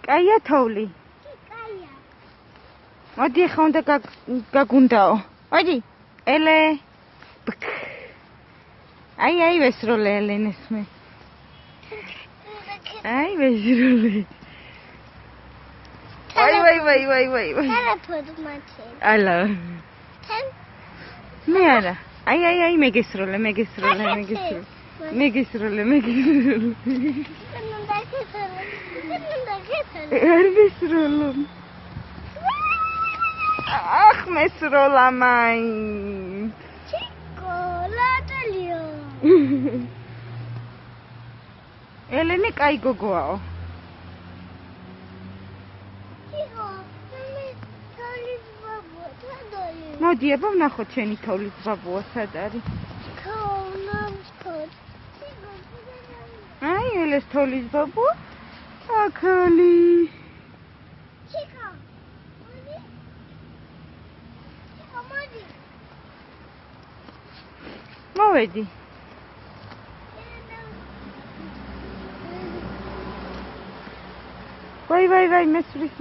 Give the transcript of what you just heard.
კაია თოვლი. მოდი ახლა უნდა გაგუნდაო. მოდი. ელე. აი ვესროლე ელენეს მე. აი ვესროლე. ვაი. ალა. მე არა. აი მეგესროლე. არ ვესროლო. Ach, mesrola mai. Chocolate. Eleni კაი გოგოაო. მოდი აბა ვნახოთ შენი თოვლის ბაბუა სად არის. აი ელეს თოვლის ბაბუა. აკალი. მოვედი. ვაი, მესვრის.